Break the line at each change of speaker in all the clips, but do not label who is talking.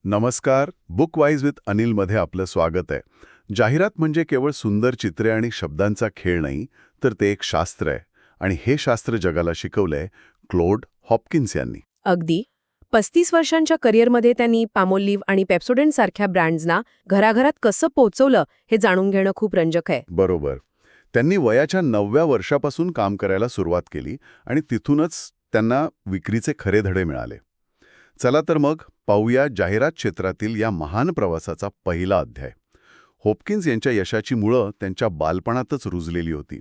नमस्कार. बुकवाईज विथ अनिलमध्ये आपलं स्वागत आहे. जाहिरात म्हणजे केवळ सुंदर चित्रे आणि शब्दांचा खेळ नाही, तर ते एक शास्त्र आहे. आणि हे शास्त्र जगाला शिकवलंय क्लोड हॉपकिन्स यांनी.
अगदी 35 वर्षांच्या करिअरमध्ये त्यांनी पामोलिव्ह आणि पेप्सोडेंट सारख्या ब्रँड्सना घराघरात कसं पोहोचवलं हे जाणून घेणं खूप रंजक आहे.
बरोबर. त्यांनी वयाच्या 9व्या वर्षापासून काम करायला सुरुवात केली आणि तिथूनच त्यांना विक्रीचे खरे धडे मिळाले. चला तर मग पाहूया जाहिरात क्षेत्रातील या महान प्रवासाचा पहिला अध्याय. हॉपकिन्स यांच्या यशाची मुळं त्यांच्या बालपणातच रुजलेली होती.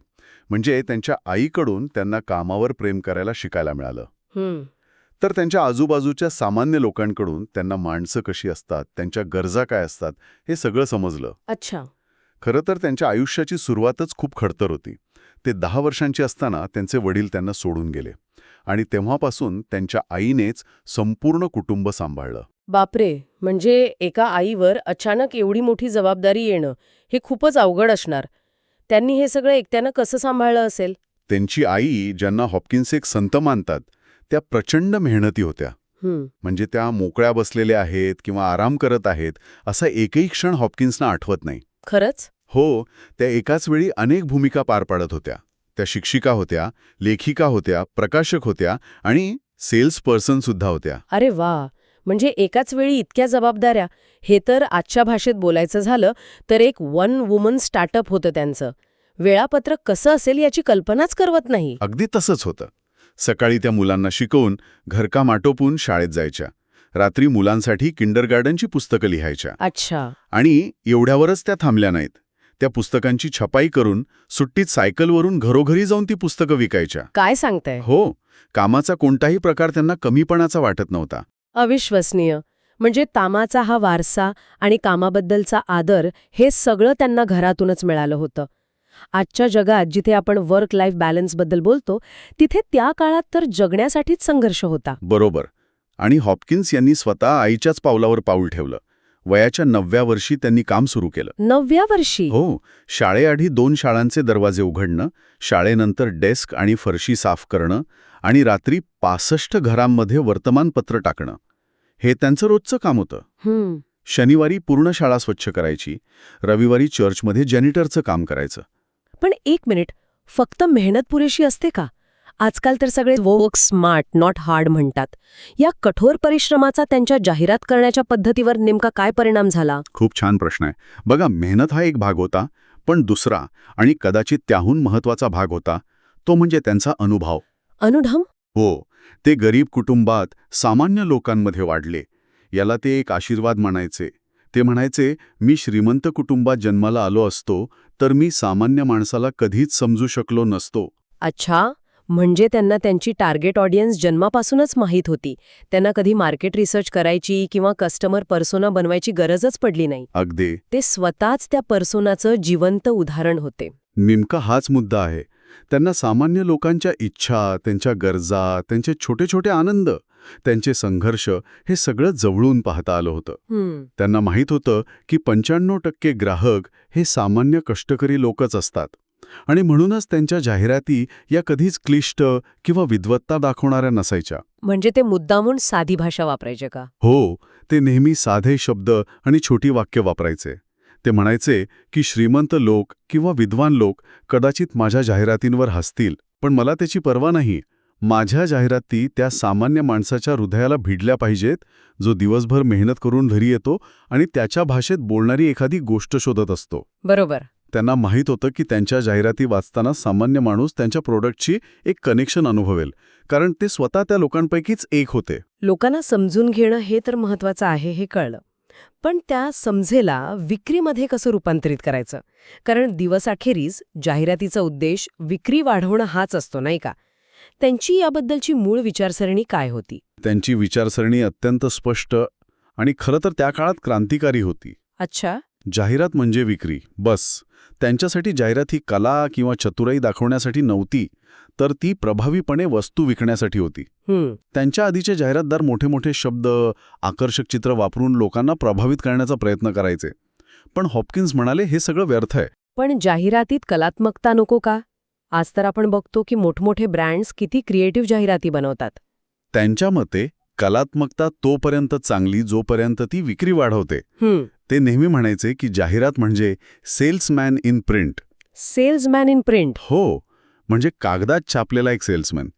म्हणजे त्यांच्या आईकडून त्यांना कामावर प्रेम करायला शिकायला मिळालं. तर त्यांच्या आजूबाजूच्या सामान्य लोकांकडून त्यांना माणसं कशी असतात, त्यांच्या गरजा काय असतात, हे सगळं समजलं.
अच्छा.
खरं तर त्यांच्या आयुष्याची सुरुवातच खूप खडतर होती. ते 10 वर्षांचे असताना त्यांचे वडील त्यांना सोडून गेले आणि तेव्हापासून त्यांच्या आईनेच संपूर्ण कुटुंब सांभाळलं.
बापरे, म्हणजे एका आईवर अचानक एवढी मोठी जबाबदारी येणं हे खूपच अवघड असणार. त्यांनी हे सगळं एकट्यानं कसं सांभाळलं असेल?
त्यांची आई, ज्यांना हॉपकिन्स एक संत मानतात, त्या प्रचंड मेहनती होत्या. म्हणजे त्या मोकळ्या बसलेल्या आहेत किंवा आराम करत आहेत असा एकही क्षण हॉपकिन्सना आठवत नाही.
खरंच?
हो, त्या एकाच वेळी अनेक भूमिका पार पाडत होत्या. त्या शिक्षिका होत्या, लेखिका होत्या, प्रकाशक होत्या आणि सेल्स पर्सन सुद्धा होत्या.
अरे वा, म्हणजे एकाच वेळी इतक्या जबाबदाऱ्या. हे तर आजच्या भाषेत बोलायचं झालं तर एक वन वुमन स्टार्टअप होतं त्यांचं. वेळापत्रक कसं असेल याची कल्पनाच करवत नाही.
अगदी तसंच होतं. सकाळी त्या मुलांना शिकवून घरकाम आटोपून शाळेत जायच्या. रात्री मुलांसाठी किंडरगार्टनची पुस्तकं लिहायच्या.
अच्छा.
आणि एवढ्यावरच त्या थांबल्या नाहीत. त्या पुस्तकांची छपाई करून सुट्टीत सायकलवरून घरोघरी जाऊन ती पुस्तकं विकायच्या.
काय सांगताय?
हो, कामाचा कोणताही प्रकार त्यांना कमीपणाचा वाटत नव्हता.
अविश्वसनीय. म्हणजे कामाचा हा वारसा आणि कामाबद्दलचा आदर हे सगळं त्यांना घरातूनच मिळालं होतं. आजच्या जगात जिथे आपण वर्क लाईफ बॅलन्सबद्दल बोलतो, तिथे त्या काळात तर जगण्यासाठीच संघर्ष होता.
बरोबर. आणि हॉपकिन्स यांनी स्वतः आईच्याच पावलावर पाऊल ठेवलं. वयाच्या 9व्या वर्षी त्यांनी काम सुरू केलं.
9व्या वर्षी?
हो. शाळेआधी 2 शाळांचे दरवाजे उघडणं, शाळेनंतर डेस्क आणि फरशी साफ करणं आणि रात्री 65 घरांमध्ये वर्तमानपत्र टाकणं, हे त्यांचं रोजचं काम होतं. शनिवारी पूर्ण शाळा स्वच्छ करायची, रविवारी चर्चमध्ये जॅनिटरचं काम करायचं.
पण एक मिनिट, फक्त मेहनत पुरेशी असते का? आजकाल तर सगळे वर्क स्मार्ट नॉट हार्ड म्हणतात. या कठोर परिश्रमाचा त्यांच्या जाहिरात करण्याच्या पद्धतीवर नेमका काय परिणाम झाला?
खूप छान प्रश्न आहे. बघा, मेहनत हा एक भाग होता, पण दुसरा आणि कदाचित त्याहून महत्वाचा भाग होता तो म्हणजे त्यांचा अनुभव.
अनुभव?
हो. ते गरीब कुटुंबात सामान्य लोकांमध्ये वाढले. याला ते एक आशीर्वाद म्हणायचे. ते म्हणायचे, मी श्रीमंत कुटुंबात जन्माला आलो असतो तर मी सामान्य माणसाला कधीच समजू शकलो नसतो.
अच्छा, म्हणजे त्यांना त्यांची टार्गेट ऑडियन्स जन्मापासूनच माहीत होती. त्यांना कधी मार्केट रिसर्च करायची किंवा कस्टमर पर्सोना बनवायची गरजच पडली नाही.
अगदी.
ते स्वतःच त्या पर्सोनाचं जिवंत उदाहरण होते.
नेमका हाच मुद्दा आहे. त्यांना सामान्य लोकांच्या इच्छा, त्यांच्या गरजा, त्यांचे छोटे छोटे आनंद, त्यांचे संघर्ष हे सगळं जवळून पाहता आलं होतं. त्यांना माहीत होतं की 95% ग्राहक हे सामान्य कष्टकरी लोकच असतात आणि म्हणूनच त्यांच्या जाहिराती या कधीच क्लिष्ट किंवा विद्वत्ता दाखवणाऱ्या नसायच्या.
म्हणजे ते मुद्दामून साधी भाषा वापरायचे का?
हो, ते नेहमी साधे शब्द आणि छोटी वाक्य वापरायचे. ते म्हणायचे की श्रीमंत लोक किंवा विद्वान लोक कदाचित माझ्या जाहिरातींवर हसतील, पण मला त्याची पर्वा नाही. माझ्या जाहिराती त्या सामान्य माणसाच्या हृदयाला भिडल्या पाहिजेत, जो दिवसभर मेहनत करून घरी येतो आणि त्याच्या भाषेत बोलणारी एखादी गोष्ट शोधत असतो.
बरोबर.
त्यांना माहीत होतं की त्यांच्या जाहिराती वाचताना सामान्य माणूस त्यांच्या प्रोडक्टची एक कनेक्शन अनुभवेल, कारण ते स्वतः त्या लोकांपैकीच एक होते.
लोकांना समजून घेणं हे तर महत्वाचं आहे हे कळलं. पण त्या समजेला विक्रीमध्ये कसं रूपांतरित करायचं? कारण दिवसाखेरीज जाहिरातीचा उद्देश विक्री वाढवणं हाच असतो, नाही का? त्यांची याबद्दलची मूळ विचारसरणी काय होती?
त्यांची विचारसरणी अत्यंत स्पष्ट आणि खरं तर त्या काळात क्रांतिकारी होती.
अच्छा.
जाहिरात म्हणजे विक्री, बस. त्यांच्यासाठी जाहिरात ही कला किंवा चतुराई दाखवण्यासाठी नव्हती, तर ती प्रभावीपणे वस्तू विकण्यासाठी होती. त्यांच्या आधीचे जाहिरातदार मोठे मोठे शब्द, आकर्षक चित्र वापरून लोकांना प्रभावित करण्याचा प्रयत्न करायचे. पण हॉपकिन्स म्हणाले, हे सगळं व्यर्थ आहे.
पण जाहिरातीत कलात्मकता नको का? आज तर आपण बघतो की मोठमोठे ब्रँड्स किती क्रिएटिव्ह जाहिराती बनवतात.
त्यांच्या मते कलात्मकता तोपर्यंत चांगली जोपर्यंत ती विक्री वाढवते. ते नेहमी म्हणायचे की जाहिरात म्हणजे salesman in print.
Salesman in print.
हो, म्हणजे कागदात छापलेला एक सेल्समॅन.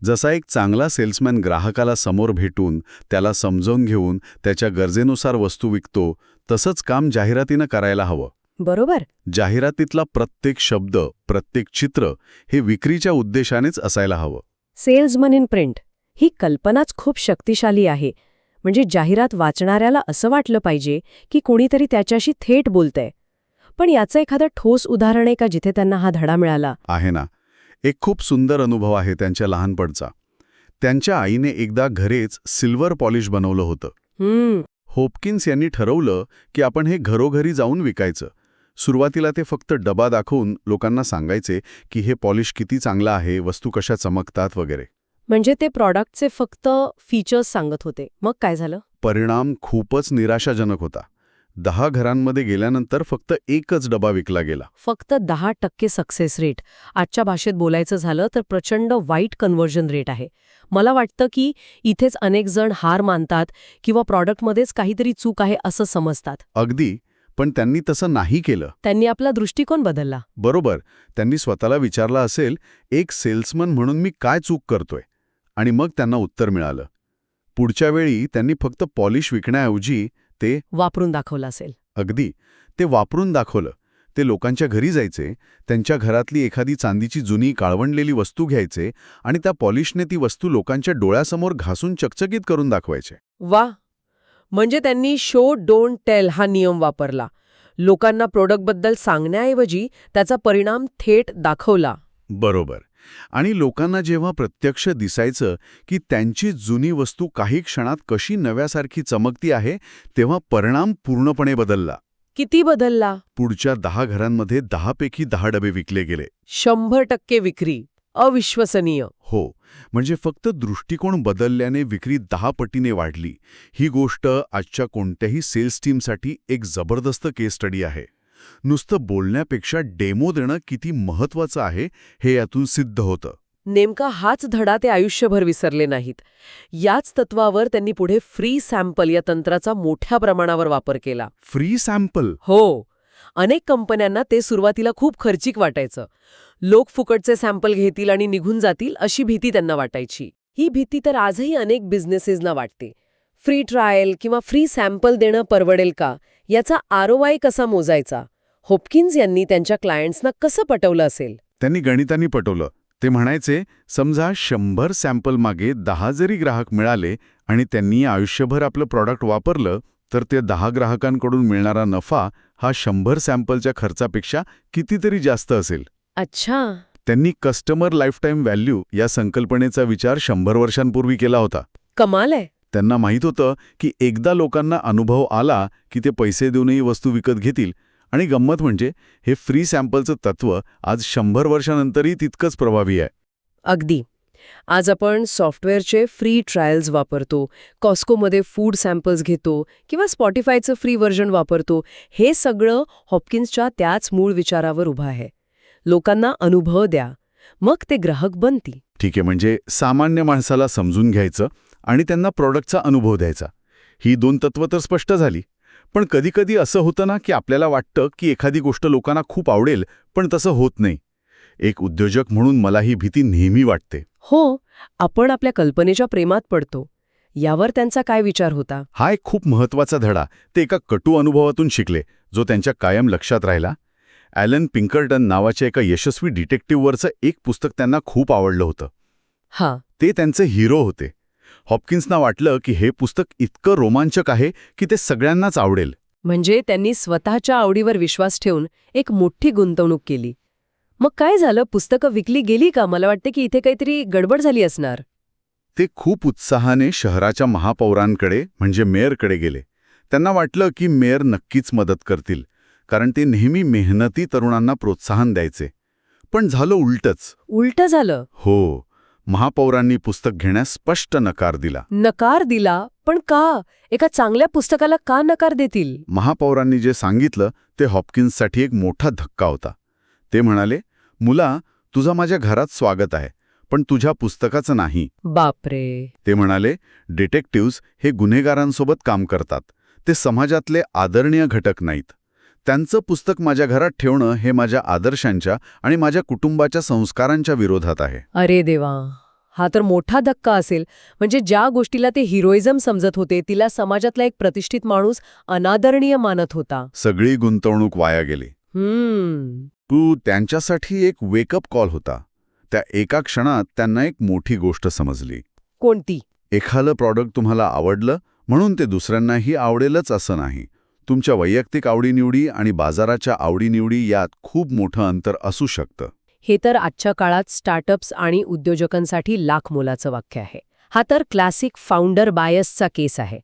जसा एक चांगला सेल्समॅन ग्राहकाला समोर भेटून त्याला समजावून घेऊन त्याच्या गरजेनुसार वस्तू विकतो, तसंच काम जाहिरातीनं करायला हवं.
बरोबर.
जाहिरातीतला प्रत्येक शब्द, प्रत्येक चित्र हे विक्रीच्या उद्देशानेच असायला हवं.
सेल्समन इन प्रिंट ही कल्पनाच खूप शक्तिशाली आहे. म्हणजे जाहिरात वाचणाऱ्याला असं वाटलं पाहिजे की कोणीतरी त्याच्याशी थेट बोलतंय. पण याचं एखादं ठोस उदाहरण आहे का जिथे त्यांना हा धडा मिळाला?
आहे ना. एक खूप सुंदर अनुभव आहे त्यांच्या लहानपणचा. त्यांच्या आईने एकदा घरीच सिल्वर पॉलिश बनवलं होतं. होपकिन्स यांनी ठरवलं की आपण हे घरोघरी जाऊन विकायचं. सुरुवातीला ते फक्त डबा दाखवून लोकांना सांगायचे की हे पॉलिश किती चांगलं आहे, वस्तू कशा चमकतात वगैरे.
म्हणजे ते प्रॉडक्टचे फक्त फीचर्स सांगत होते. मग काय झालं?
परिणाम खूपच निराशाजनक होता. 10 घरांमध्ये गेल्यानंतर फक्त एकच डबा विकला गेला.
फक्त 10% सक्सेस रेट. आजच्या भाषेत बोलायचं झालं तर प्रचंड वाईट कन्व्हर्जन रेट आहे. मला वाटतं की इथेच अनेक जण हार मानतात किंवा प्रॉडक्टमध्येच काहीतरी चूक आहे असं समजतात.
अगदी. पण त्यांनी तसं नाही केलं.
त्यांनी आपला दृष्टिकोन बदलला.
बरोबर. त्यांनी स्वतःला विचारलं असेल, एक सेल्समन म्हणून मी काय चूक करतोय? आणि मग त्यांना उत्तर मिळालं. पुढच्या वेळी त्यांनी फक्त पॉलिश विकण्याऐवजी ते
वापरून दाखवलं असेल.
अगदी. ते वापरून दाखवलं. ते लोकांच्या घरी जायचे, त्यांच्या घरातली एखादी चांदीची जुनी काळवंडलेली वस्तू घ्यायचे आणि त्या पॉलिशने ती वस्तू लोकांच्या डोळ्यासमोर घासून चकचकीत करून दाखवायचे.
वा. म्हणजे त्यांनी शो डोंट टेल हा नियम वापरला. लोकांना प्रोडक्टबद्दल सांगण्याऐवजी त्याचा परिणाम थेट दाखवला.
बरोबर. आणि लोकांना जेव्हा प्रत्यक्ष दिसायचं की त्यांची जुनी वस्तू काही क्षणात कशी नव्यासारखी चमकती आहे, तेव्हा परिणाम पूर्णपणे बदलला.
किती बदलला?
पुढच्या 10 घरांमध्ये 10 पैकी 10 डबे विकले गेले.
100% विक्री. अविश्वसनीय.
हो, म्हणजे फक्त दृष्टिकोन बदलल्याने विक्री 10 पटीने वाढली. ही गोष्ट आजच्या कोणत्याही सेल्स टीमसाठी एक जबरदस्त केस स्टडी आहे. नुसतं बोलण्यापेक्षा डेमो देणं किती महत्वाचं आहे हे यातून सिद्ध होतं.
नेमका हाच धडा ते आयुष्यभर विसरले नाहीत. याच तत्वावर त्यांनी पुढे फ्री सॅम्पल या तंत्राचा मोठ्या प्रमाणावर वापर केला.
Free sample?
हो. अनेक कंपन्यांना ते सुरुवातीला खूप खर्चिक वाटायचं. लोक फुकटचे सॅम्पल घेतील आणि निघून जातील अशी भीती त्यांना वाटायची. ही भीती तर आजही अनेक बिझनेसेसना वाटते. फ्री ट्रायल किंवा फ्री सॅम्पल देणं परवडेल का, याचा ROI कसा मोजायचा? होपकिन्स यांनी त्यांच्या क्लायंट्सना कसं पटवलं असेल?
त्यांनी गणितांनी पटवलं. ते म्हणायचे, समजा 100 सॅम्पल मागे 10 जरी ग्राहक मिळाले आणि त्यांनी आयुष्यभर आपलं प्रॉडक्ट वापरलं, तर ते 10 ग्राहकांकडून मिळणारा नफा हा 100 सॅम्पलच्या खर्चापेक्षा कितीतरी जास्त असेल.
अच्छा.
त्यांनी कस्टमर लाईफटाईम व्हॅल्यू या संकल्पनेचा विचार 100 वर्षांपूर्वी केला होता.
कमाल आहे.
त्यांना माहीत होतं की एकदा लोकांना अनुभव आला की ते पैसे देऊनही वस्तू विकत घेतील. आणि गंमत म्हणजे हे फ्री सॅम्पलचं तत्व आज 100 वर्षांनंतरही तितकंच प्रभावी आहे.
अगदी. आज आपण सॉफ्टवेअरचे फ्री ट्रायल्स वापरतो, कॉस्कोमध्ये फूड सॅम्पल्स घेतो किंवा स्पॉटिफायचं फ्री व्हर्जन वापरतो. हे सगळं हॉपकिन्सच्या त्याच मूळ विचारावर उभं आहे. लोकांना अनुभव द्या, मग ते ग्राहक बनतील.
ठीक आहे, म्हणजे सामान्य माणसाला समजून घ्यायचं आणि त्यांना प्रॉडक्टचा अनुभव द्यायचा. ही 2 तत्व तर स्पष्ट झाली. पण कधीकधी असं होतं ना की आपल्याला वाटतं की एखादी गोष्ट लोकांना खूप आवडेल, पण तसं होत नाही. एक उद्योजक म्हणून मला ही भीती नेहमी वाटते.
हो, आपण आपल्या कल्पनेच्या प्रेमात पडतो. यावर त्यांचा काय विचार होता?
हा एक खूप महत्वाचा धडा ते एका कटू अनुभवातून शिकले, जो त्यांच्या कायम लक्षात राहिला. ॲलन पिंकर्टन नावाच्या एका यशस्वी डिटेक्टिव्हवरचं एक पुस्तक त्यांना खूप आवडलं होतं.
हां.
ते त्यांचे हिरो होते. हॉपकिन्सना वाटलं की हे पुस्तक इतकं रोमांचक आहे की ते सगळ्यांनाच आवडेल.
म्हणजे त्यांनी स्वतःच्या आवडीवर विश्वास ठेवून एक मोठी गुंतवणूक केली. मग काय झालं? पुस्तकं विकली गेली का? मला वाटते की इथे काहीतरी गडबड झाली असणार.
ते खूप उत्साहाने शहराच्या महापौरांकडे म्हणजे मेयरकडे गेले. त्यांना वाटलं की मेयर नक्कीच मदत करतील, कारण ते नेहमी मेहनती तरुणांना प्रोत्साहन द्यायचे. पण झालं उलटंच.
उलटं झालं?
हो. महापौरांनी पुस्तक घेण्यास स्पष्ट नकार दिला.
नकार दिला? पण का? एका चांगल्या पुस्तकाला का नकार देतील?
महापौरांनी जे सांगितलं ते हॉपकिन्ससाठी एक मोठा धक्का होता. ते म्हणाले, मुला, तुझा माझ्या घरात स्वागत आहे, पण तुझ्या पुस्तकाचं नाही.
बापरे.
ते म्हणाले, डिटेक्टिव्हज हे गुन्हेगारांसोबत काम करतात. ते समाजातले आदरणीय घटक नाहीत. त्यांचं पुस्तक माझ्या घरात ठेवणं हे माझ्या आदर्शांच्या आणि माझ्या कुटुंबाच्या संस्कारांच्या विरोधात आहे.
अरे देवा, हा तर मोठा धक्का असेल. म्हणजे ज्या गोष्टीला ते हिरोइझम समजत होते तिला समाजातला एक प्रतिष्ठित माणूस अनादरणीय मानत होता.
सगळी गुंतवणूक वाया गेली. तू त्यांच्यासाठी एक वेकअप कॉल होता. त्या एका क्षणात त्यांना एक मोठी गोष्ट समजली.
कोणती?
एखादं प्रॉडक्ट तुम्हाला आवडलं म्हणून ते दुसऱ्यांनाही आवडेलच असं नाही. तुमच्या वैयक्तिक आवडीनिवडी आणि बाजाराच्या आवडीनिवडी यात खूप मोठं अंतर असू शकतं.
हे तर आजच्या काळात स्टार्टअप्स आणि उद्योजकांसाठी लाख मोलाचं वाक्य आहे. हा तर क्लासिक फाउंडर बायसचा केस आहे.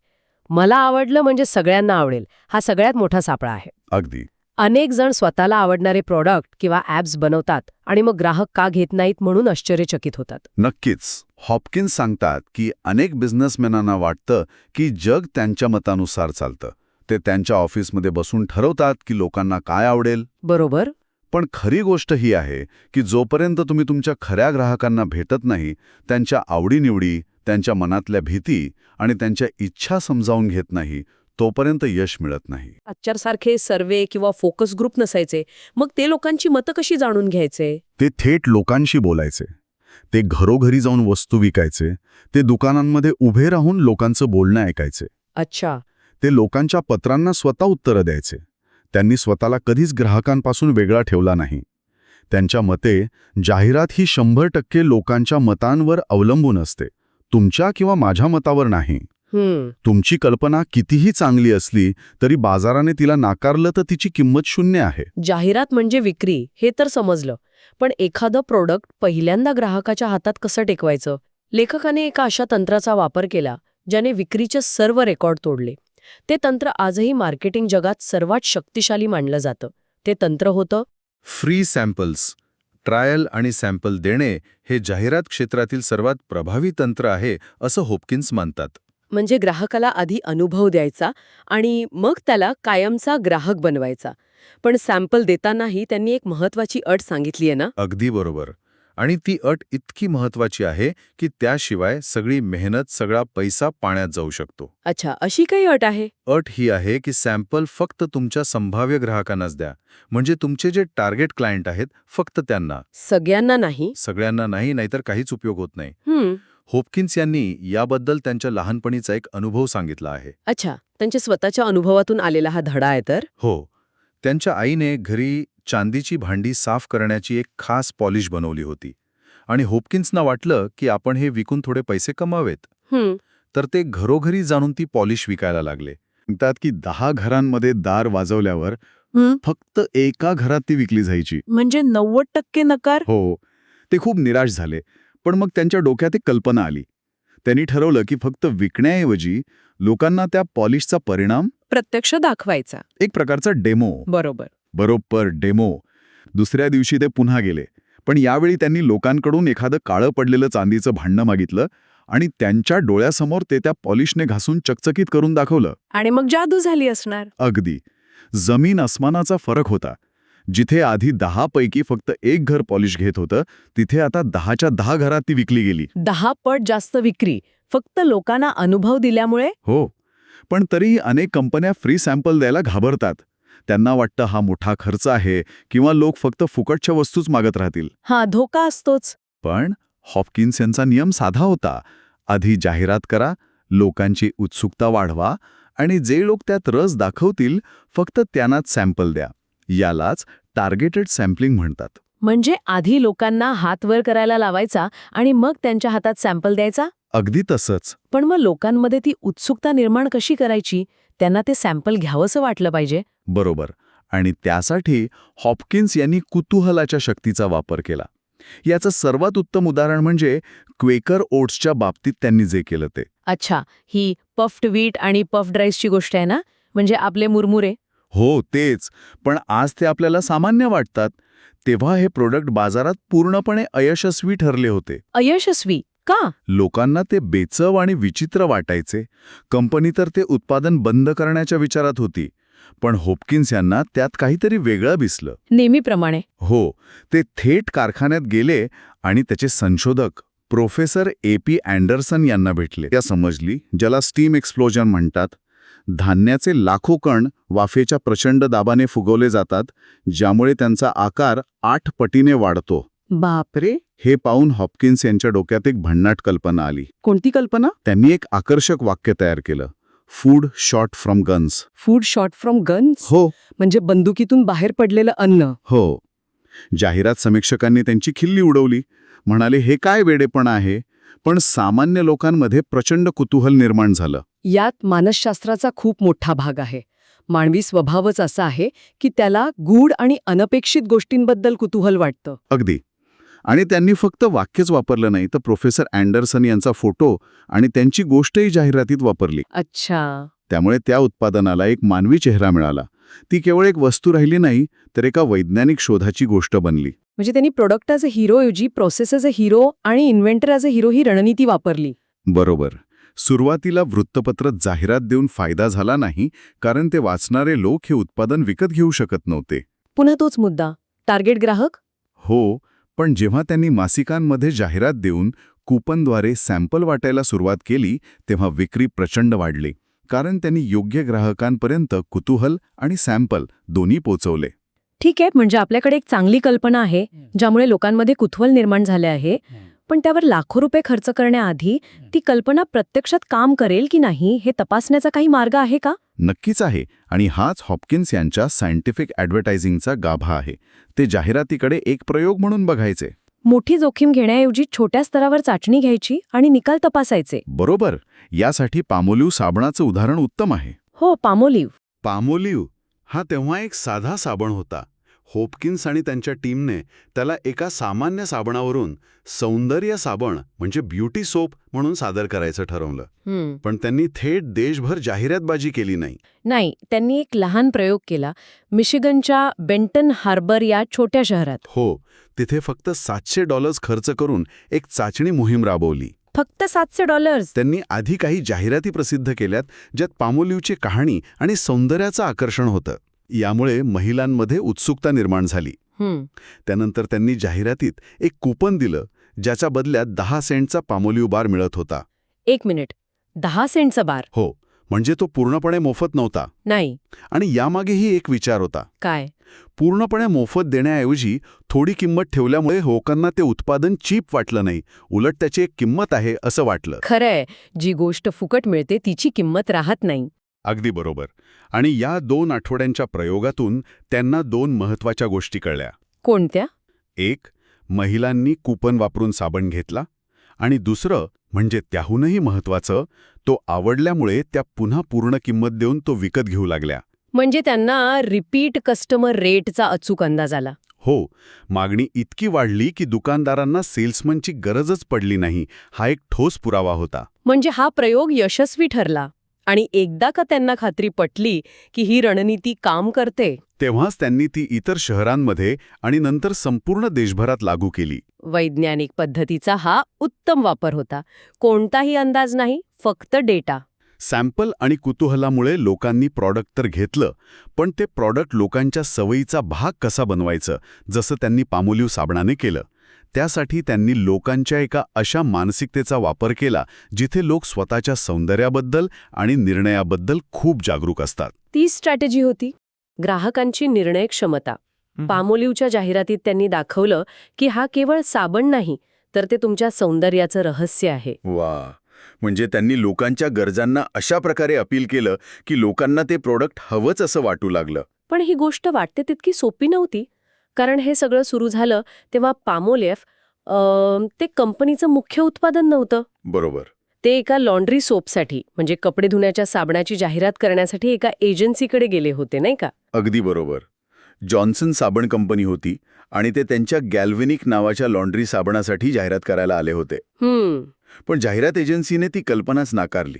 मला आवडलं म्हणजे सगळ्यांना आवडेल, हा सगळ्यात मोठा सापळा आहे.
अगदी.
अनेक जण स्वतःला आवडणारे प्रॉडक्ट किंवा ॲप्स बनवतात आणि मग ग्राहक का घेत नाहीत म्हणून आश्चर्यचकित होतात.
नक्कीच. हॉपकिन्स सांगतात की अनेक बिझनेसमॅनांना वाटतं की जग त्यांच्या मतानुसार चालतं. ते त्यांच्या ऑफिसमध्ये बसून ठरवतात की लोकांना काय आवडेल.
बरोबर.
पण खरी गोष्ट ही आहे की जोपर्यंत तुम्ही तुमच्या खऱ्या ग्राहकांना भेटत नाही, त्यांच्या आवडीनिवडी, त्यांच्या मनातल्या भीती आणि त्यांच्या इच्छा समजावून घेत नाही, तोपर्यंत यश मिळत नाही.
आजच्यासारखे सर्वे किंवा फोकस ग्रुप नसायचे, मग ते लोकांची मतं कशी जाणून घ्यायचे?
ते थेट लोकांशी बोलायचे. ते घरोघरी जाऊन वस्तू विकायचे. ते दुकानांमध्ये उभे राहून लोकांचं बोलणं ऐकायचे.
अच्छा.
ते लोकांच्या पत्रांना स्वतः उत्तरं द्यायचे. त्यांनी स्वतःला कधीच ग्राहकांपासून वेगळा ठेवला नाही. त्यांच्या मते जाहिरात ही 100% लोकांच्या मतांवर अवलंबून असते, तुमच्या किंवा माझ्या मतावर नाही. तुमची कल्पना कितीही चांगली असली तरी बाजाराने तिला नाकारलं तर तिची किंमत 0 आहे.
जाहिरात म्हणजे विक्री हे तर समजलं, पण एखादं प्रोडक्ट पहिल्यांदा ग्राहकाच्या हातात कसं टेकवायचं? लेखकाने एका अशा तंत्राचा वापर केला ज्याने विक्रीचे सर्व रेकॉर्ड तोडले. ते तंत्र आजही मार्केटिंग जगात सर्वात शक्तिशाली मानलं जातं. ते तंत्र होतं
फ्री सॅम्पल्स. ट्रायल आणि सॅम्पल देणे हे जाहिरात क्षेत्रातील सर्वात प्रभावी तंत्र आहे असं हॉपकिन्स मानतात.
म्हणजे ग्राहकाला आधी अनुभव द्यायचा आणि मग त्याला कायमचा ग्राहक बनवायचा. पण सॅम्पल देतानाही त्यांनी एक महत्वाची अट सांगितली आहे ना?
अगदी बरोबर. आणि ती अट इतकी महत्वाची आहे की त्याशिवाय सगळी मेहनत, सगळा पैसा पाण्यात जाऊ शकतो.
अच्छा, अशी काही अट आहे?
अट ही आहे की सॅम्पल फक्त तुमच्या संभाव्य ग्राहकांनाच द्या. म्हणजे तुमचे जे टार्गेट क्लायंट आहेत फक्त त्यांना.
सगळ्यांना नाही?
सगळ्यांना नाही, नाहीतर काहीच उपयोग होत नाही. हॉपकिन्स यांनी याबद्दल त्यांच्या लहानपणीचा एक अनुभव सांगितला आहे.
अच्छा, त्यांच्या स्वतःच्या अनुभवातून आलेला हा धडा आहे तर?
हो. त्यांच्या आईने घरी चांदीची भांडी साफ करण्याची एक खास पॉलिश बनवली होती आणि हॉपकिन्सना वाटलं की आपण हे विकून थोडे पैसे कमावेत. तर ते घरोघरी जाणून ती पॉलिश विकायला लागले.
म्हणतात की 10 घरांमध्ये दार वाजवल्यावर फक्त एका घरात ती विकली जायची.
म्हणजे 90% नकार?
हो. ते खूप निराश झाले. पण मग त्यांच्या डोक्यात एक कल्पना आली. त्यांनी ठरवलं की फक्त विकण्याऐवजी लोकांना त्या पॉलिशचा परिणाम
प्रत्यक्ष दाखवायचा.
एक प्रकारचा डेमो. बरोबर डेमो. दुसऱ्या दिवशी ते पुन्हा गेले. पण यावेळी त्यांनी लोकांकडून एखादं काळं पडलेलं चांदीचं भांडं मागितलं आणि त्यांच्या डोळ्यासमोर ते त्या पॉलिशने घासून चकचकीत करून दाखवलं.
आणि मग जादू झाली असणार.
अगदी. जमीन अस्मानाचा फरक होता. जिथे आधी 10 पैकी फक्त एक घर पॉलिश घेत होतं, तिथे आता 10च्या 10 घरात ती विकली गेली.
10 पट जास्त विक्री फक्त लोकांना अनुभव दिल्यामुळे?
हो. पण तरीही अनेक कंपन्या फ्री सॅम्पल द्यायला घाबरतात. त्यांना वाटतं हा मोठा खर्च आहे किंवा लोक फक्त फुकटच्या वस्तूच मागत राहतील.
हा धोका असतोच.
पण हॉपकिन्स यांचा नियम साधा होता. आधी जाहिरात करा, लोकांची उत्सुकता वाढवा आणि जे लोक त्यात रस दाखवतील फक्त त्यांनाच सॅम्पल द्या. यालाच टार्गेटेड सॅम्पलिंग म्हणतात.
म्हणजे आधी लोकांना हात वर करायला लावायचा आणि मग त्यांच्या हातात सॅम्पल द्यायचा?
अगदी तसंच.
पण मग लोकांमध्ये ती उत्सुकता निर्माण कशी करायची? त्यांना ते सॅम्पल घ्यावंसं वाटलं पाहिजे.
बरोबर. आणि त्यासाठी हॉपकिन्स यांनी कुतूहलाच्या शक्तीचा वापर केला. याचं सर्वात उत्तम उदाहरण म्हणजे क्वेकर ओट्सच्या बाबतीत त्यांनी जे केलं ते.
अच्छा, ही पफ्ड व्हीट आणि पफ्ड राईसची गोष्ट आहे ना? म्हणजे आपले मुरमुरे?
हो, तेच. पण आज ते आपल्याला सामान्य वाटतात. तेव्हा हे प्रोडक्ट बाजारात पूर्णपणे अयशस्वी ठरले होते.
अयशस्वी का?
लोकांना ते बेचव आणि विचित्र वाटायचे. कंपनी तर ते उत्पादन बंद करण्याच्या विचारात होती. पण हॉपकिन्स यांना त्यात काहीतरी वेगळं दिसलं.
नेहमीप्रमाणे?
हो. ते थेट कारखान्यात गेले आणि त्याचे संशोधक प्रोफेसर A.P. अँडरसन यांना भेटले. त्या समजली, ज्याला स्टीम एक्सप्लोजन म्हणतात. धान्याचे लाखो कण वाफेच्या प्रचंड दाबाने फुगवले जातात, ज्यामुळे त्यांचा आकार 8 पटीने वाढतो.
बापरे.
हे पाहून हॉपकिन्स यांच्या डोक्यात एक भन्नाट कल्पना आली.
कोणती कल्पना?
त्यांनी एक आकर्षक वाक्य तयार केलं, food shot from guns.
Food shot from guns?
हो
म्हणजे बंदुकीतून बाहेर पडलेलं अन्न.
हो. जाहिरात समीक्षकांनी त्यांची खिल्ली उडवली. म्हणाले, हे काय वेडेपणा आहे. पण सामान्य लोकांमध्ये प्रचंड कुतूहल निर्माण झालं.
यात मानसशास्त्राचा खूप मोठा भाग आहे. मानवी स्वभावच असा आहे की त्याला गूढ आणि अनपेक्षित गोष्टींबद्दल कुतूहल वाटतं.
अगदी. आणि त्यांनी फक्त वाक्यच वापरलं नाही, तर प्रोफेसर अँडरसन यांचा फोटो आणि त्यांची गोष्टही जाहिरातीत वापरली.
अच्छा.
त्यामुळे त्या उत्पादनाला एक मानवी चेहरा मिळाला. ती केवळ एक वस्तू राहिली नाही, तर एका वैज्ञानिक शोधाची गोष्ट बनली.
म्हणजे त्यांनी प्रोडक्ट ॲज अ हिरोऐवजी प्रोसेस ॲज अ हिरो आणि इन्व्हेंटर ॲज अ हिरो ही रणनीती वापरली.
बरोबर. सुरुवातीला वृत्तपत्रात जाहिरात देऊन फायदा झाला नाही, कारण ते वाचणारे लोक हे उत्पादन विकत घेऊ शकत नव्हते.
पुन्हा तोच मुद्दा, टार्गेट ग्राहक.
हो, पण जेव्हा त्यांनी मासिकांमध्ये जाहिरात देऊन कुपनद्वारे सॅम्पल वाटायला सुरुवात केली, तेव्हा विक्री प्रचंड वाढली. कारण त्यांनी योग्य ग्राहकांपर्यंत कुतूहल आणि सॅम्पल दोन्ही पोचवले.
ठीक आहे, म्हणजे आपल्याकडे एक चांगली कल्पना आहे ज्यामुळे लोकांमध्ये कुतूहल निर्माण झाले आहे, पण त्यावर लाखो रुपये खर्च करण्याआधी ती कल्पना प्रत्यक्षात काम करेल की नाही हे तपासण्याचा काही मार्ग आहे का?
नक्कीच आहे. आणि हाच हॉपकिन्स यांच्या सायंटिफिक ॲडव्हर्टायझिंगचा गाभा आहे. ते जाहिरातीकडे एक प्रयोग म्हणून बघायचे.
मोठी जोखीम घेण्याऐवजी छोट्या स्तरावर चाचणी घ्यायची आणि निकाल तपासायचे.
बरोबर. यासाठी पामोलिव्ह साबणाचं उदाहरण उत्तम आहे.
हो, पामोलिव्ह.
पामोलिव्ह हा तेव्हा एक साधा साबण होता. हॉपकिन्स आणि त्यांच्या टीमने त्याला एका सामान्य साबणावरून सौंदर्य साबण म्हणजे ब्युटी सोप म्हणून सादर करायचं ठरवलं. पण त्यांनी थेट देशभर जाहिरातबाजी केली नाही.
नाही, त्यांनी एक लहान प्रयोग केला मिशिगनच्या बेंटन हार्बर या छोट्या शहरात.
हो, तिथे फक्त $700 खर्च करून एक चाचणी मोहीम राबवली.
फक्त $700?
त्यांनी आधी काही जाहिराती प्रसिद्ध केल्यात, ज्यात पामोलिव्हची कहाणी आणि सौंदर्याचं आकर्षण होतं. यामुळे महिलांमध्ये उत्सुकता निर्माण झाली. त्यानंतर त्यांनी जाहिरातीत एक कूपन दिलं, ज्याच्या बदल्यात 10 सेंटचा पामोलिव्ह बार मिळत होता.
1 मिनिट, 10 सेंटचा बार?
हो, म्हणजे तो पूर्णपणे मोफत नव्हता.
नाही.
आणि यामागेही एक विचार होता.
काय?
पूर्णपणे मोफत देण्याऐवजी थोडी किंमत ठेवल्यामुळे लोकांना ते उत्पादन चीप वाटलं नाही, उलट त्याची एक किंमत आहे असं वाटलं.
खरंय, जी गोष्ट फुकट मिळते तिची किंमत राहत नाही.
अगदी बरोबर. आणि या 2 आठवड्यांच्या प्रयोगातून त्यांना 2 महत्वाच्या गोष्टी कळल्या.
कोणत्या?
एक, महिलांनी कूपन वापरून साबण घेतला. आणि दुसरं म्हणजे त्याहूनही महत्वाचं, तो आवडल्यामुळे त्या पुन्हा पूर्ण किंमत देऊन तो विकत घेऊ लागल्या.
म्हणजे त्यांना रिपीट कस्टमर रेटचा अचूक अंदाज आला.
हो, मागणी इतकी वाढली की दुकानदारांना सेल्समनची गरजच पडली नाही. हा एक ठोस पुरावा होता.
म्हणजे हा प्रयोग यशस्वी ठरला. आणि एकदा का त्यांना खात्री पटली की ही रणनीती काम करते,
तेव्हाच त्यांनी ती इतर शहरांमध्ये आणि नंतर संपूर्ण देशभरात लागू केली.
वैज्ञानिक पद्धतीचा हा उत्तम वापर होता. कोणताही अंदाज नाही, फक्त डेटा.
सॅम्पल आणि कुतूहलामुळे लोकांनी प्रॉडक्ट तर घेतलं, पण ते प्रॉडक्ट लोकांच्या सवयीचा भाग कसा बनवायचं, जसं त्यांनी पामोलिव्ह साबणाने केलं. त्यासाठी त्यांनी लोकांच्या एका अशा मानसिकतेचा वापर केला जिथे लोक स्वतःच्या सौंदर्याबद्दल आणि निर्णयाबद्दल खूप जागरूक असतात.
ती स्ट्रॅटेजी होती ग्राहकांची निर्णय क्षमता. पामोलिव्हच्या जाहिरातीत त्यांनी दाखवलं की हा केवळ साबण नाही, तर ते तुमच्या सौंदर्याचं रहस्य आहे.
वा, म्हणजे त्यांनी लोकांच्या गरजांना अशा प्रकारे अपील केलं की लोकांना ते प्रोडक्ट हवंच असं वाटू लागलं.
पण ही गोष्ट वाटते तितकी सोपी नव्हती. कारण हे सगळं सुरू झालं तेव्हा पामोलिव्ह ते कंपनीचं मुख्य उत्पादन नव्हतं.
बरोबर.
ते एका लॉन्ड्री सोपसाठी म्हणजे कपडे धुण्याच्या साबणाची जाहिरात करण्यासाठी एका एजन्सीकडे गेले होते, नाही का?
अगदी बरोबर. जॉन्सन साबण कंपनी होती आणि ते त्यांच्या गॅल्व्हॅनिक नावाच्या लॉन्ड्री साबणासाठी जाहिरात करायला आले होते. पण जाहिरात एजन्सीने ती कल्पनाच नाकारली.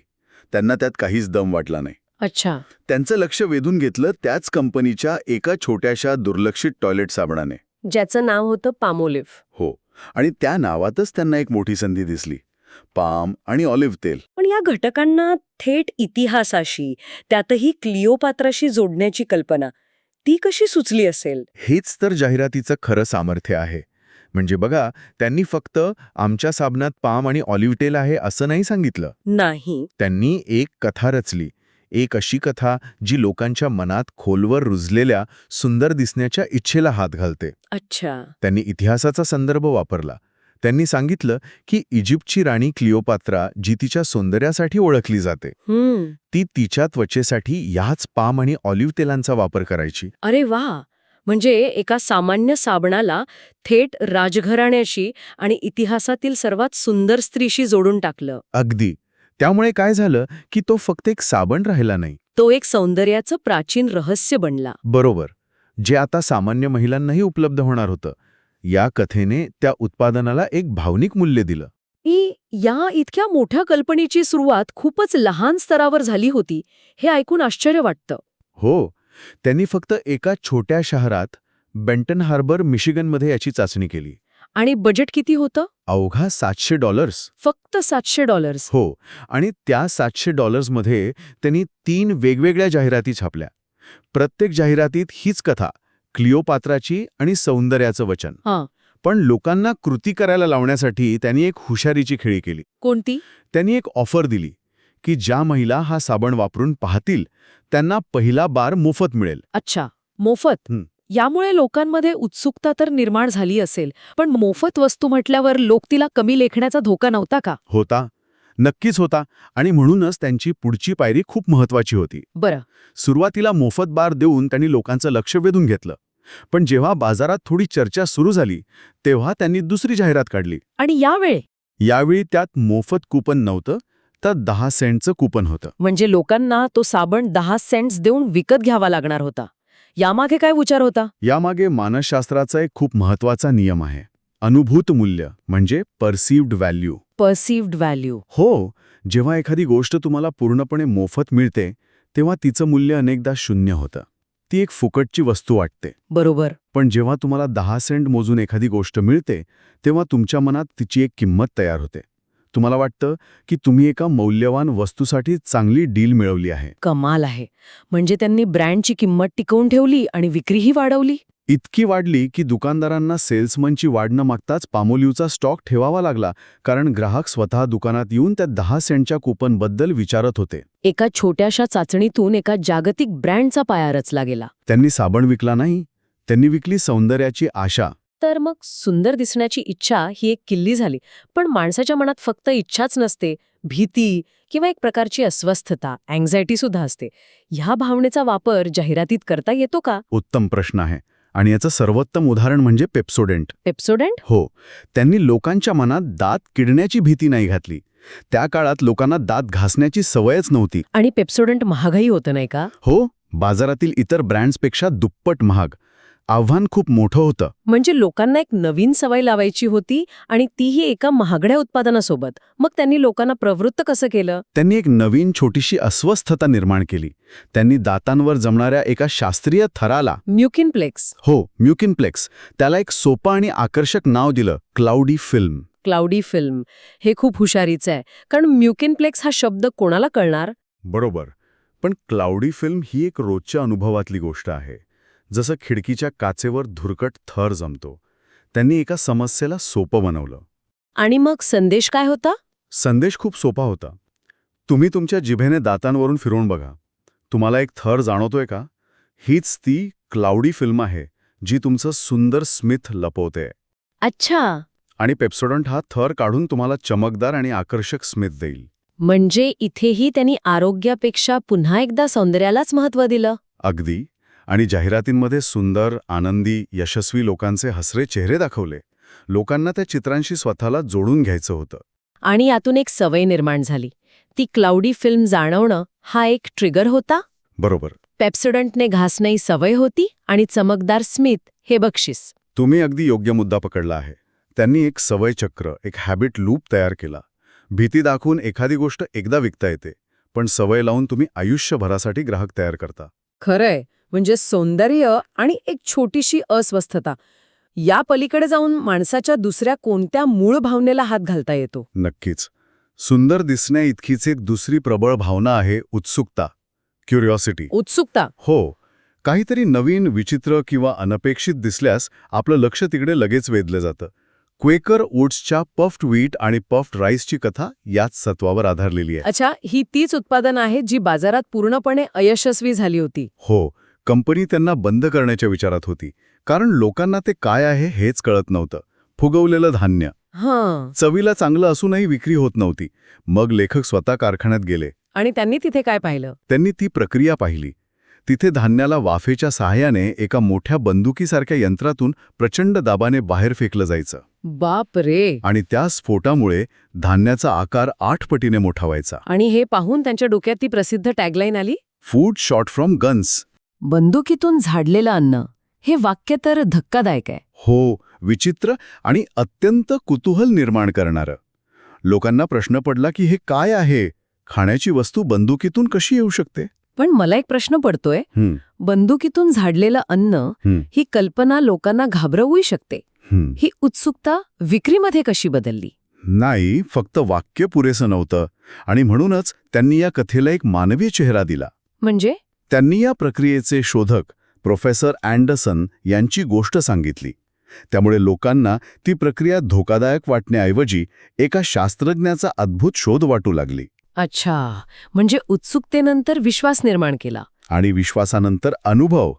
त्यांना त्यात काहीच दम वाटला नाही.
अच्छा.
त्यांचं लक्ष वेधून घेतलं त्याच कंपनीच्या एका छोट्याशा दुर्लक्षित टॉयलेट साबणाने,
ज्याचं नाव होतं पामोलिव्ह.
हो. आणि त्या नावातच त्यांना एक मोठी संधी दिसली, पाम आणि ऑलिव्ह तेल.
पण या घटकांना थेट इतिहासाशी, त्यातही क्लिओपात्राशी जोडण्याची कल्पना, ती कशी सुचली असेल?
हेच तर जाहिरातीचं खरं सामर्थ्य आहे. म्हणजे बघा, त्यांनी फक्त आमच्या साबणात पाम आणि ऑलिव्ह तेल आहे असं नाही सांगितलं.
नाही.
त्यांनी एक कथा रचली, एक अशी कथा जी लोकांच्या मनात खोलवर रुजलेल्या सुंदर दिसण्याच्या इच्छेला हात घालते.
अच्छा.
त्यांनी इतिहासाचा संदर्भ वापरला. त्यांनी सांगितलं की इजिप्तची राणी क्लिओपात्रा, जी तिच्या सौंदर्यासाठी ओळखली जाते, ती तिच्या त्वचेसाठी याच पाम आणि ऑलिव्ह तेलांचा वापर करायची.
अरे वा. म्हणजे एका सामान्य साबणाला थेट राजघराण्याशी आणि इतिहासातील सर्वात सुंदर स्त्रीशी जोडून टाकलं.
अगदी. त्यामुळे काय झालं की तो फक्त एक साबण राहिला नाही.
तो एक सौंदर्याचं प्राचीन रहस्य बनला.
बरोबर. जे आता सामान्य महिलांनाही उपलब्ध होणार होतं. या कथेने त्या उत्पादनाला एक भावनिक मूल्य दिलं.
या इतक्या मोठ्या कल्पनेची सुरुवात खूपच लहान स्तरावर झाली होती, हे ऐकून आश्चर्य वाटतं.
हो. त्यांनी फक्त एका छोट्या शहरात बेंटन हार्बर, मिशिगनमध्ये याची चाचणी केली.
आणि बजेट किती होतं?
अवघा $700.
फक्त $700.
हो. आणि त्या $700मध्ये त्यांनी 3 वेगवेगळ्या जाहिराती छापल्या. प्रत्येक जाहिरातीत हीच कथा, क्लिओपात्राची आणि सौंदर्याचं वचन.
हां.
पण लोकांना कृती करायला लावण्यासाठी त्यांनी एक हुशारीची खेळी केली.
कोणती?
त्यांनी एक ऑफर दिली की ज्या महिला हा साबण वापरून पाहतील त्यांना पहिला बार मोफत मिळेल.
अच्छा, मोफत. यामुळे लोकांमध्ये उत्सुकता तर निर्माण झाली असेल, पण मोफत वस्तू म्हटल्यावर लोक तिला कमी लेखण्याचा धोका नव्हता का?
होता. नक्कीच होता. आणि म्हणूनच त्यांची पुढची पायरी खूप महत्वाची होती.
बरं.
सुरुवातीला मोफत बार देऊन त्यांनी लोकांचं लक्ष वेधून घेतलं. पण जेव्हा बाजारात थोडी चर्चा सुरू झाली तेव्हा त्यांनी दुसरी जाहिरात काढली.
आणि
यावेळी त्यात मोफत कूपन नव्हतं, तर 10 सेंटचं कूपन होतं.
म्हणजे लोकांना तो साबण 10 सेंट्स देऊन विकत घ्यावा लागणार होता. यामागे काय विचार होता?
यामागे मानसशास्त्राचा एक खूप महत्वाचा नियम आहे. अनुभूत मूल्य म्हणजे परसिव्ड व्हॅल्यू.
Perceived value.
हो. जेव्हा एखादी गोष्ट तुम्हाला पूर्णपणे मोफत मिळते तेव्हा तिचं मूल्य अनेकदा 0 होतं. ती एक फुकटची वस्तू वाटते.
बरोबर.
पण जेव्हा तुम्हाला 10 सेंट मोजून एखादी गोष्ट मिळते तेव्हा तुमच्या मनात तिची एक किंमत तयार होते. तुम्हाला वाटतं की तुम्ही एका मौल्यवान वस्तूसाठी चांगली डील मिळवली आहे.
कमाल आहे. म्हणजे त्यांनी ब्रँडची किंमत टिकवून ठेवली आणि विक्रीही वाढवली.
इतकी वाढली की दुकानदारांना सेल्समनची वाढ न मागताच पामोलिव्हचा स्टॉक ठेवावा लागला, कारण ग्राहक स्वतः दुकानात येऊन त्या 10 सेंटच्या कूपनबद्दल विचारत होते.
एका छोट्याशा चाचणीतून एका जागतिक ब्रँडचा पाया रचला गेला.
त्यांनी साबण विकला नाही, त्यांनी विकली सौंदर्याची आशा.
तर मग सुंदर दिसण्याची इच्छा ही एक किल्ली झाली. पण माणसाच्या मनात फक्त इच्छाच नसते, भीती किंवा एक प्रकारची अस्वस्थता, अँक्झायटी सुद्धा असते. ह्या भावनेचा वापर जाहिरातीत करता येतो का?
उत्तम प्रश्न आहे. आणि याचं सर्वोत्तम उदाहरण म्हणजे पेप्सोडेंट.
पेप्सोडेंट?
हो. त्यांनी लोकांच्या मनात दात किडण्याची भीती नाही घातली. त्या काळात लोकांना दात घासण्याची सवयच नव्हती.
आणि पेप्सोडेंट महागही होतं नाही का?
हो. बाजारातील इतर ब्रँड्सपेक्षा दुप्पट महाग. आव्हान खूप मोठं होतं.
म्हणजे लोकांना एक नवीन सवय लावायची होती आणि तीही एका महागड्या उत्पादनासोबत. मग त्यांनी लोकांना प्रवृत्त कसं केलं?
त्यांनी एक नवीन छोटीशी अस्वस्थता निर्माण केली. त्यांनी दातांवर जमणाऱ्या एका शास्त्रीय थराला,
म्युकिनप्लेक्स.
हो, म्युकिनप्लेक्स, त्याला एक सोपं आणि आकर्षक नाव दिलं, क्लाउडी फिल्म.
Cloudy film. हे खूप हुशारीचं आहे, कारण म्युकिनप्लेक्स हा शब्द कोणाला कळणार?
बरोबर. पण क्लाउडी फिल्म ही एक रोजच्या अनुभवातली गोष्ट आहे. जसं खिडकीच्या काचेवर धुरकट थर जमतो. त्यांनी एका समस्येला सोपं बनवलं.
आणि मग संदेश काय होता?
संदेश खूप सोपा होता. तुम्ही तुमच्या जिभेने दातांवरून फिरवून बघा. तुम्हाला एक थर जाणवतोय का? हीच ती क्लाउडी फिल्म आहे जी तुमचं सुंदर स्मिथ लपवते.
अच्छा.
आणि पेप्सोडंट हा थर काढून तुम्हाला चमकदार आणि आकर्षक स्मिथ देईल.
म्हणजे इथेही त्यांनी आरोग्यापेक्षा पुन्हा एकदा सौंदर्यालाच महत्त्व दिलं.
अगदी. आणि जाहिरातींमध्ये सुंदर, आनंदी, यशस्वी लोकांचे हसरे चेहरे दाखवले. लोकांना त्या चित्रांशी स्वतःला जोडून घ्यायचं होतं.
आणि यातून एक सवय निर्माण झाली. ती क्लाउडी फिल्म जाणवणं हा एक ट्रिगर होता.
बरोबर.
पेप्सोडंटने घासणं सवय होती आणि चमकदार स्मिथ हे बक्षीस.
तुम्ही अगदी योग्य मुद्दा पकडला आहे. त्यांनी एक सवय चक्र, एक हॅबिट लूप तयार केला. भीती दाखवून एखादी गोष्ट एकदा विकता येते, पण सवय लावून तुम्ही आयुष्यभरासाठी ग्राहक तयार करता.
खरंय. म्हणजे सौंदर्य आणि एक छोटीशी अस्वस्थता या पलीकडे जाऊन माणसाच्या दुसऱ्या कोणत्या मूळ भावनेला हात घालता येतो?
नक्कीच. सुंदर दिसण्या इतकीच एक दुसरी प्रबळ भावना आहे उत्सुकता, क्युरिओसिटी.
उत्सुकता.
हो.
काहीतरी नवीन, विचित्र किंवा अनपेक्षित दिसल्यास आपलं लक्ष तिकडे लगेच वेधलं जातं. क्वेकर ओट्सच्या पफ्ड व्हीट आणि पफ्ड राईसची कथा याच सत्वावर आधारलेली आहे.
अच्छा, ही तीच उत्पादनं आहेत जी बाजारात पूर्णपणे अयशस्वी झाली होती.
हो, कंपनी त्यांना बंद करण्याच्या विचारात होती, कारण लोकांना ते काय आहे हेच कळत नव्हतं. फुगवलेलं धान्य,
हां.
चवीला चांगलं असूनही विक्री होत नव्हती. मग लेखक स्वतः कारखान्यात गेले.
आणि त्यांनी तिथे काय पाहिलं?
त्यांनी ती प्रक्रिया पाहिली. तिथे धान्याला वाफेच्या सहाय्याने एका मोठ्या बंदुकीसारख्या यंत्रातून प्रचंड दाबाने बाहेर फेकलं जायचं.
बाप रे.
आणि त्या स्फोटामुळे धान्याचा आकार 8 पटीने मोठा व्हायचा.
आणि हे पाहून त्यांच्या डोक्यात ती प्रसिद्ध टॅगलाईन आली,
फूड शॉट फ्रॉम गन्स.
बंदुकीतून झाडलेलं अन्न. हे वाक्य तर धक्कादायक आहे.
हो, विचित्र आणि अत्यंत कुतूहल निर्माण करणारं. लोकांना प्रश्न पडला की हे काय आहे? खाण्याची वस्तू बंदुकीतून कशी येऊ शकते?
पण मला एक प्रश्न पडतोय, बंदुकीतून झाडलेलं अन्न ही कल्पना लोकांना घाबरवूही शकते. ही उत्सुकता विक्रीमध्ये कशी बदलली?
नाही, फक्त वाक्य पुरेसं नव्हतं. आणि म्हणूनच त्यांनी या कथेला एक मानवी चेहरा दिला.
म्हणजे
त्यांनी या प्रक्रियेचे शोधक प्रोफेसर अँडरसन यांची गोष्ट सांगितली. त्यामुळे लोकांना ती प्रक्रिया धोकादायक वाटण्याऐवजी एका शास्त्रज्ञाचा अद्भुत शोध वाटू लागली.
अच्छा, म्हणजे उत्सुकतेनंतर विश्वास निर्माण केला.
आणि विश्वासानंतर अनुभव.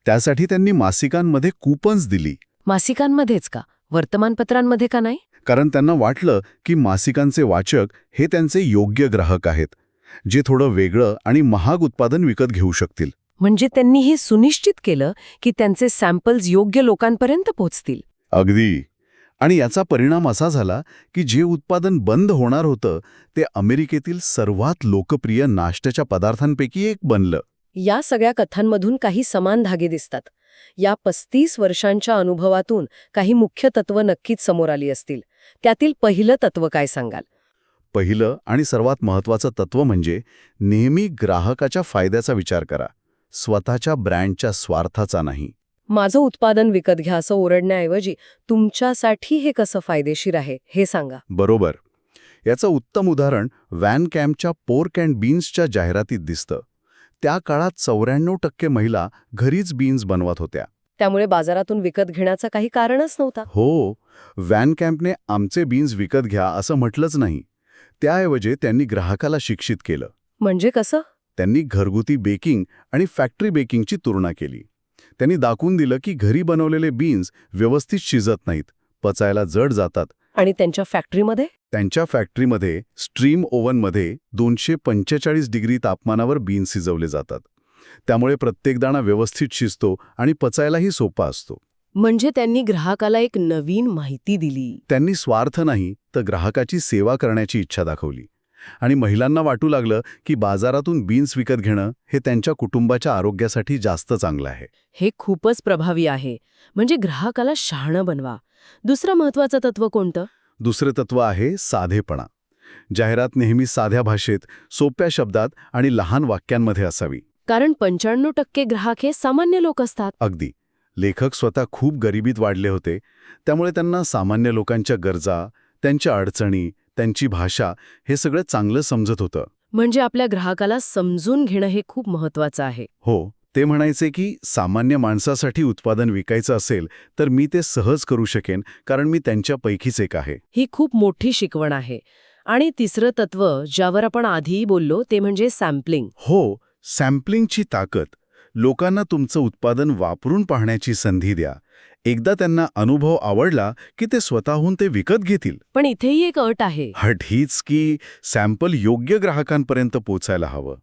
त्यासाठी त्यांनी मासिकांमध्ये कूपन्स दिली.
मासिकांमध्येच का? वर्तमानपत्रांमध्ये का नाही?
कारण त्यांना वाटलं की मासिकांचे वाचक हे त्यांचे योग्य ग्राहक आहेत, जे थोडं वेगळं आणि महाग उत्पादन विकत घेऊ शकतील.
म्हणजे त्यांनी हे सुनिश्चित केलं की त्यांचे सॅम्पल्स योग्य लोकांपर्यंत पोहोचतील.
अगदी. आणि याचा परिणाम असा झाला की जे उत्पादन बंद होणार होतं ते अमेरिकेतील सर्वात लोकप्रिय नाश्त्याच्या पदार्थांपैकी एक बनलं.
या सगळ्या कथांमधून काही समान धागे दिसतात. या 35 वर्षांच्या अनुभवातून काही मुख्य तत्व नक्कीच समोर आली असतील. त्यातील पहिलं तत्व काय सांगाल?
पहिलं आणि सर्वात महत्त्वाचं तत्व म्हणजे नेहमी ग्राहकाच्या फायद्याचा विचार करा, स्वतःच्या ब्रँडच्या स्वार्थाचा नाही.
माझं उत्पादन विकत घ्या असं ओरडण्याऐवजी तुमच्यासाठी हे कसं फायदेशीर आहे हे सांगा.
बरोबर. याचं उत्तम उदाहरण व्हॅन कॅम्पच्या पोर्क अँड बीन्सच्या जाहिरातीत दिसतं. त्या काळात 94% महिला घरीच बीन्स बनवत होत्या.
त्यामुळे बाजारातून विकत घेण्याचं काही कारणच नव्हता.
हो, व्हॅन कॅम्पने आमचे बीन्स विकत घ्या असं म्हटलंच नाही. त्याऐवजी त्यांनी ग्राहकाला शिक्षित केलं.
म्हणजे कसं?
त्यांनी घरगुती बेकिंग आणि फॅक्टरी बेकिंगची तुलना केली. त्यांनी दाखवून दिलं की घरी बनवलेले बीन्स व्यवस्थित शिजत नाहीत, पचायला जड जातात.
आणि त्यांच्या फॅक्टरीमध्ये?
त्यांच्या फॅक्टरीमध्ये स्ट्रीम ओव्हनमध्ये 245 डिग्री तापमानावर बीन्स शिजवले जातात. त्यामुळे प्रत्येक दाणा व्यवस्थित शिजतो आणि पचायलाही सोपा असतो.
म्हणजे त्यांनी ग्राहकाला एक नवीन माहिती दिली.
त्यांनी स्वार्थ नाही तर ग्राहकाची सेवा करण्याची इच्छा दाखवली. आणि महिलांना वाटू लागलं की बाजारातून बीन्स विकत घेणं हे त्यांच्या कुटुंबाच्या आरोग्यासाठी जास्त चांगलं आहे.
हे खूपच प्रभावी आहे. म्हणजे ग्राहकाला शहाणं बनवा. दुसरं महत्त्वाचं तत्व कोणतं?
दुसरे तत्व आहे साधेपणा. जाहिरात नेहमी साध्या भाषेत, सोप्या शब्दात आणि लहान वाक्यांमध्ये असावी.
कारण 95% ग्राहक हे सामान्य लोक असतात.
अगदी. लेखक स्वतः खूप गरिबीत वाढले होते, त्यामुळे त्यांना सामान्य लोकांच्या गरजा, त्यांच्या अडचणी, त्यांची भाषा हे सगळं चांगलं समजत होतं.
म्हणजे आपल्या ग्राहकाला समजून घेणं हे खूप महत्त्वाचं आहे.
हो, ते म्हणायचे की सामान्य माणसासाठी उत्पादन विकायचं असेल तर मी ते सहज करू शकेन, कारण मी त्यांच्यापैकीच एक आहे.
ही खूप मोठी शिकवण आहे. आणि तिसरं तत्व ज्यावर आपण आधीही बोललो ते म्हणजे सॅम्पलिंग.
हो, सॅम्पलिंगची ताकद. लोकांना तुमचं उत्पादन वापरून पाहण्याची संधी द्या. एकदा त्यांना अनुभव आवडला की ते स्वतःहून ते विकत घेतील.
पण इथेही एक अट आहे.
अट हीच की सॅम्पल योग्य ग्राहकांपर्यंत पोचायला हवं.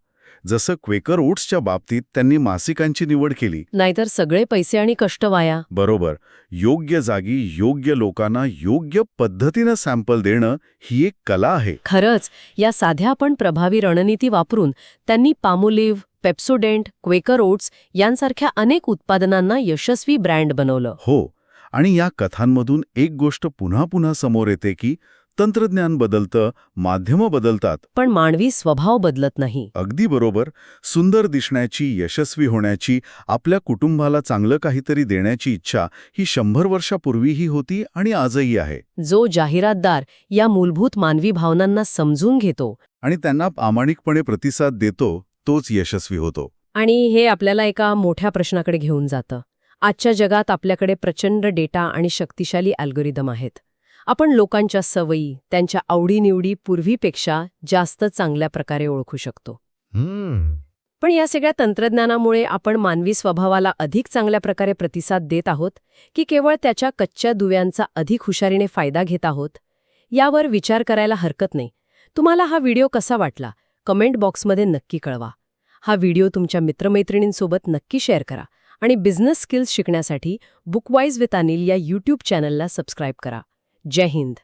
जसं क्वेकर ओट्सच्या बाबतीत त्यांनी मासिकांची निवड केली.
नाहीतर सगळे पैसे आणि कष्ट वाया.
बरोबर. योग्य जागी योग्य लोकांना योग्य पद्धतीनं सॅम्पल देणं ही एक कला आहे.
खरंच या साध्या पण प्रभावी रणनीती वापरून त्यांनी पामोलिव्ह, पेप्सोडेंट, क्वेकर ओट्स यांसारख्या अनेक उत्पादनांना यशस्वी ब्रँड बनवलं.
हो, आणि या कथांमधून एक गोष्ट पुन्हा पुन्हा समोर येते की तंत्रज्ञान बदलतं, माध्यमं बदलतात,
पण मानवी स्वभाव बदलत नाही.
अगदी बरोबर. सुंदर दिसण्याची, यशस्वी होण्याची, आपल्या कुटुंबाला चांगलं काहीतरी देण्याची इच्छा ही 100 वर्षापूर्वीही होती आणि आजही आहे.
जो जाहिरातदार या मूलभूत मानवी भावनांना समजून घेतो
आणि त्यांना प्रामाणिकपणे प्रतिसाद देतो तोच यशस्वी होतो.
आणि हे आपल्याला एका मोठ्या प्रश्नाकडे घेऊन जातं. आजच्या जगात आपल्याकडे प्रचंड डेटा आणि शक्तिशाली अल्गोरिदम आहेत. आपण लोकांच्या सवयी, त्यांच्या आवडीनिवडी पूर्वीपेक्षा जास्त चांगल्या प्रकारे ओळखू शकतो. पण या सगळ्या तंत्रज्ञानामुळे आपण मानवी स्वभावाला अधिक चांगल्या प्रकारे प्रतिसाद देत आहोत की केवळ त्याच्या कच्च्या दुव्यांचा अधिक हुशारीने फायदा घेत आहोत? यावर विचार करायला हरकत नाही. तुम्हाला हा व्हिडिओ कसा वाटला? कमेंट बॉक्समध्ये नक्की कळवा. हा व्हिडिओ तुमच्या मित्रमैत्रिणींसोबत नक्की शेअर करा आणि बिझनेस स्किल्स शिकण्यासाठी बुकवाईज विथ अनिल या यूट्यूब चॅनलला सबस्क्राईब करा. जय हिंद.